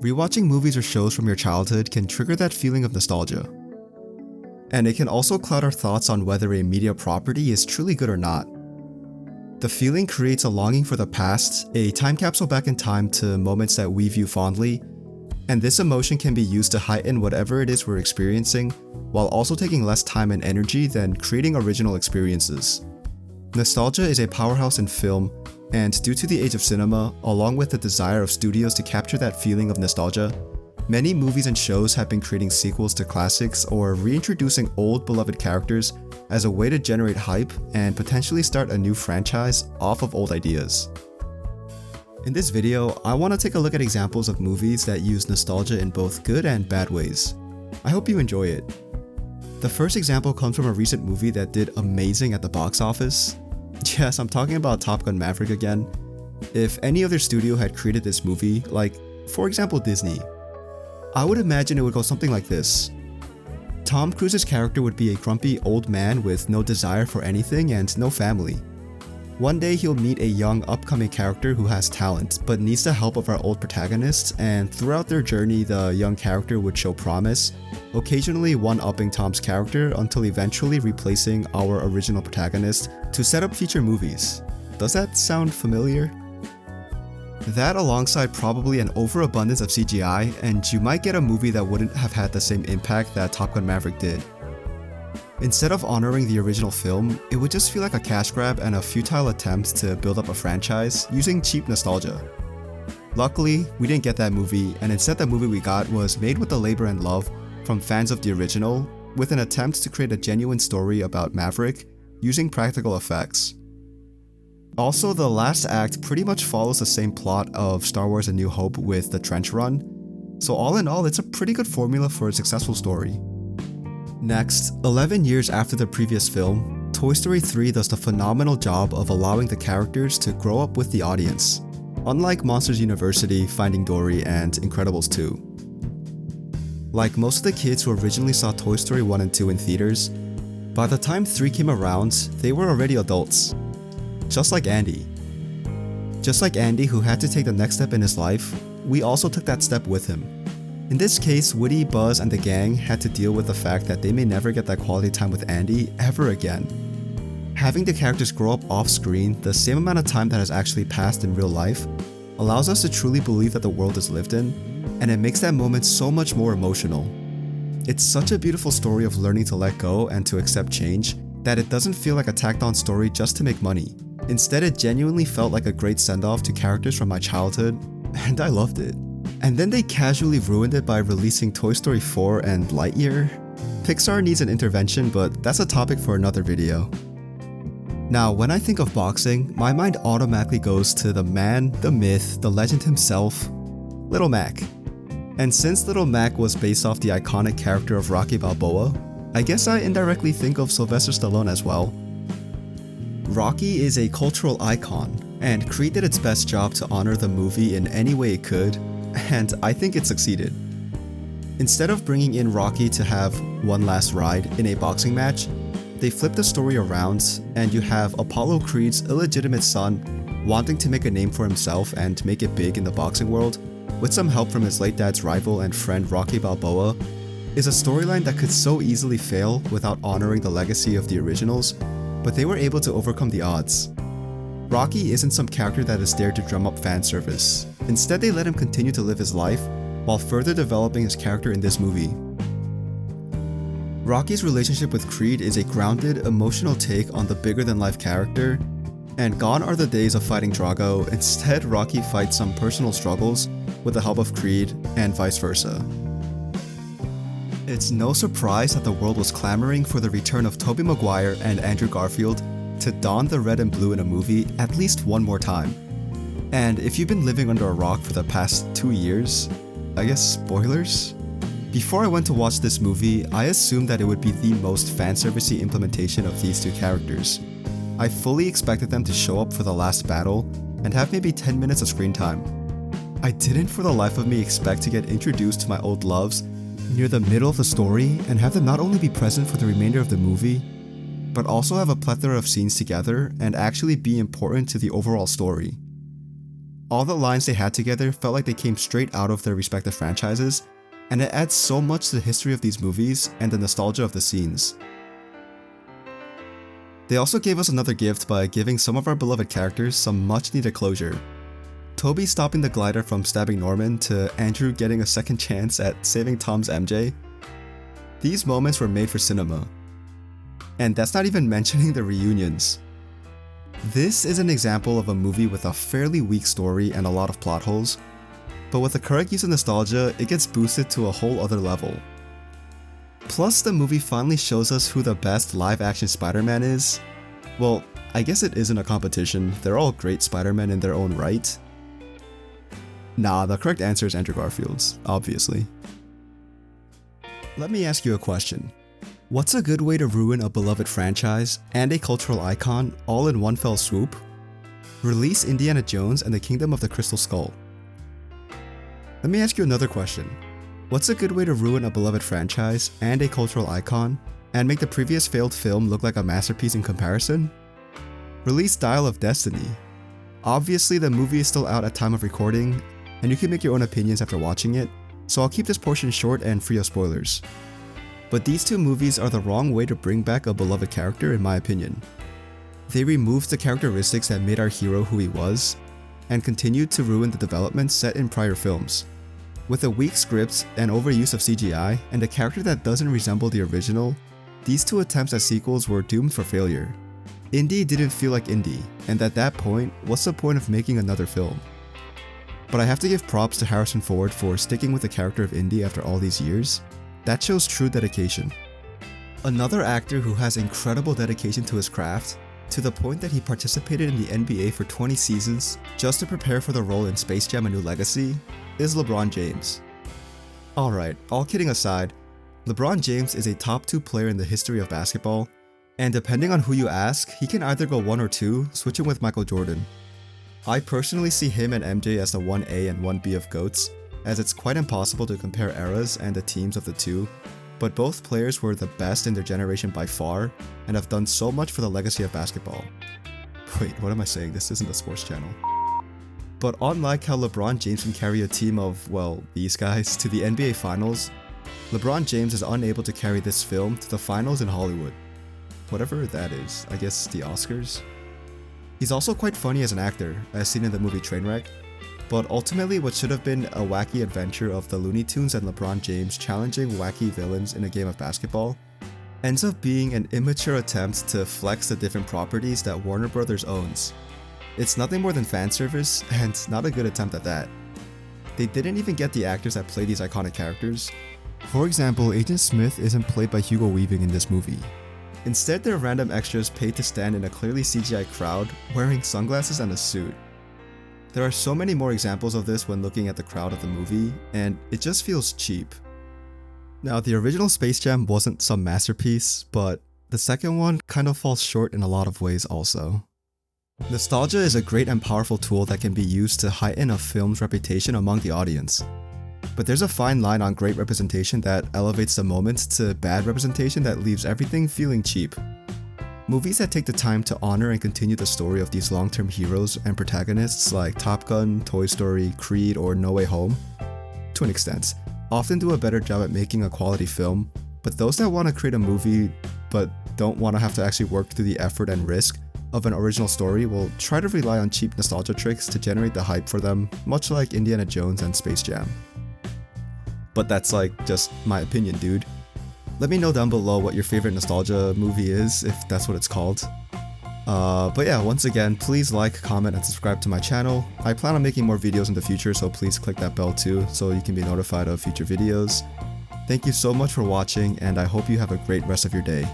Rewatching movies or shows from your childhood can trigger that feeling of nostalgia. And it can also cloud our thoughts on whether a media property is truly good or not. The feeling creates a longing for the past, a time capsule back in time to moments that we view fondly, and this emotion can be used to heighten whatever it is we're experiencing, while also taking less time and energy than creating original experiences. Nostalgia is a powerhouse in film, and due to the age of cinema, along with the desire of studios to capture that feeling of nostalgia, many movies and shows have been creating sequels to classics or reintroducing old beloved characters as a way to generate hype and potentially start a new franchise off of old ideas. In this video, I want to take a look at examples of movies that use nostalgia in both good and bad ways. I hope you enjoy it. The first example comes from a recent movie that did amazing at the box office. Yes, I'm talking about Top Gun Maverick again. If any other studio had created this movie, like for example Disney, I would imagine it would go something like this. Tom Cruise's character would be a grumpy old man with no desire for anything and no family. One day he'll meet a young upcoming character who has talent but needs the help of our old protagonist, and throughout their journey the young character would show promise, occasionally one-upping Tom's character until eventually replacing our original protagonist to set up future movies. Does that sound familiar? That alongside probably an overabundance of CGI, and you might get a movie that wouldn't have had the same impact that Top Gun Maverick did. Instead of honoring the original film, it would just feel like a cash grab and a futile attempt to build up a franchise using cheap nostalgia. Luckily, we didn't get that movie, and instead the movie we got was made with the labor and love from fans of the original, with an attempt to create a genuine story about Maverick using practical effects. Also, the last act pretty much follows the same plot of Star Wars A New Hope with the trench run, so all in all it's a pretty good formula for a successful story. Next, 11 years after the previous film, Toy Story 3 does the phenomenal job of allowing the characters to grow up with the audience, unlike Monsters University, Finding Dory, and Incredibles 2. Like most of the kids who originally saw Toy Story 1 and 2 in theaters, by the time 3 came around, they were already adults. Just like Andy. Just like Andy, who had to take the next step in his life, we also took that step with him. In this case, Woody, Buzz, and the gang had to deal with the fact that they may never get that quality time with Andy ever again. Having the characters grow up off screen the same amount of time that has actually passed in real life allows us to truly believe that the world is lived in, and it makes that moment so much more emotional. It's such a beautiful story of learning to let go and to accept change that it doesn't feel like a tacked on story just to make money. Instead, it genuinely felt like a great send-off to characters from my childhood, and I loved it. And then they casually ruined it by releasing Toy Story 4 and Lightyear. Pixar needs an intervention, but that's a topic for another video. Now, when I think of boxing, my mind automatically goes to the man, the myth, the legend himself, Little Mac. And since Little Mac was based off the iconic character of Rocky Balboa, I guess I indirectly think of Sylvester Stallone as well. Rocky is a cultural icon, and Creed did its best job to honor the movie in any way it could, and I think it succeeded. Instead of bringing in Rocky to have one last ride in a boxing match, they flipped the story around, and you have Apollo Creed's illegitimate son wanting to make a name for himself and make it big in the boxing world, with some help from his late dad's rival and friend Rocky Balboa, is a storyline that could so easily fail without honoring the legacy of the originals, but they were able to overcome the odds. Rocky isn't some character that is there to drum up fan service. Instead, they let him continue to live his life while further developing his character in this movie. Rocky's relationship with Creed is a grounded, emotional take on the bigger-than-life character, and gone are the days of fighting Drago. Instead, Rocky fights some personal struggles with the help of Creed, and vice versa. It's no surprise that the world was clamoring for the return of Tobey Maguire and Andrew Garfield to don the red and blue in a movie at least one more time. And if you've been living under a rock for the past 2 years, I guess spoilers? Before I went to watch this movie, I assumed that it would be the most fanservice-y implementation of these two characters. I fully expected them to show up for the last battle and have maybe 10 minutes of screen time. I didn't for the life of me expect to get introduced to my old loves near the middle of the story and have them not only be present for the remainder of the movie, but also have a plethora of scenes together and actually be important to the overall story. All the lines they had together felt like they came straight out of their respective franchises, and it adds so much to the history of these movies and the nostalgia of the scenes. They also gave us another gift by giving some of our beloved characters some much needed closure. Toby stopping the glider from stabbing Norman to Andrew getting a second chance at saving Tom's MJ. These moments were made for cinema. And that's not even mentioning the reunions. This is an example of a movie with a fairly weak story and a lot of plot holes, but with the correct use of nostalgia, it gets boosted to a whole other level. Plus, the movie finally shows us who the best live-action Spider-Man is. Well, I guess it isn't a competition, they're all great Spider-Men in their own right. Nah, the correct answer is Andrew Garfield's, obviously. Let me ask you a question. What's a good way to ruin a beloved franchise and a cultural icon all in one fell swoop? Release Indiana Jones and the Kingdom of the Crystal Skull. Let me ask you another question. What's a good way to ruin a beloved franchise and a cultural icon and make the previous failed film look like a masterpiece in comparison? Release Dial of Destiny. Obviously, the movie is still out at time of recording, and you can make your own opinions after watching it, so I'll keep this portion short and free of spoilers. But these two movies are the wrong way to bring back a beloved character in my opinion. They removed the characteristics that made our hero who he was, and continued to ruin the development set in prior films. With a weak script and overuse of CGI, and a character that doesn't resemble the original, these two attempts at sequels were doomed for failure. Indy didn't feel like Indy, and at that point, what's the point of making another film? But I have to give props to Harrison Ford for sticking with the character of Indy after all these years. That shows true dedication. Another actor who has incredible dedication to his craft, to the point that he participated in the NBA for 20 seasons just to prepare for the role in Space Jam: A New Legacy, is LeBron James. Alright, all kidding aside, LeBron James is a top 2 player in the history of basketball, and depending on who you ask, he can either go 1 or 2, switching with Michael Jordan. I personally see him and MJ as the 1A and 1B of GOATs, as it's quite impossible to compare eras and the teams of the two, but both players were the best in their generation by far, and have done so much for the legacy of basketball. Wait, what am I saying? This isn't a sports channel. But unlike how LeBron James can carry a team of, well, these guys to the NBA Finals, LeBron James is unable to carry this film to the finals in Hollywood. Whatever that is, I guess the Oscars? He's also quite funny as an actor, as seen in the movie Trainwreck, but ultimately what should have been a wacky adventure of the Looney Tunes and LeBron James challenging wacky villains in a game of basketball ends up being an immature attempt to flex the different properties that Warner Bros. Owns. It's nothing more than fan service, and not a good attempt at that. They didn't even get the actors that play these iconic characters. For example, Agent Smith isn't played by Hugo Weaving in this movie. Instead, they're random extras paid to stand in a clearly CGI crowd wearing sunglasses and a suit. There are so many more examples of this when looking at the crowd of the movie, and it just feels cheap. Now, the original Space Jam wasn't some masterpiece, but the second one kind of falls short in a lot of ways also. Nostalgia is a great and powerful tool that can be used to heighten a film's reputation among the audience. But there's a fine line on great representation that elevates the moment to bad representation that leaves everything feeling cheap. Movies that take the time to honor and continue the story of these long-term heroes and protagonists like Top Gun, Toy Story, Creed, or No Way Home, to an extent, often do a better job at making a quality film, but those that want to create a movie but don't want to have to actually work through the effort and risk of an original story will try to rely on cheap nostalgia tricks to generate the hype for them, much like Indiana Jones and Space Jam. But that's like just my opinion, dude. Let me know down below what your favorite nostalgia movie is, if that's what it's called. But yeah, once again, please like, comment, and subscribe to my channel. I plan on making more videos in the future, so please click that bell too, so you can be notified of future videos. Thank you so much for watching, and I hope you have a great rest of your day.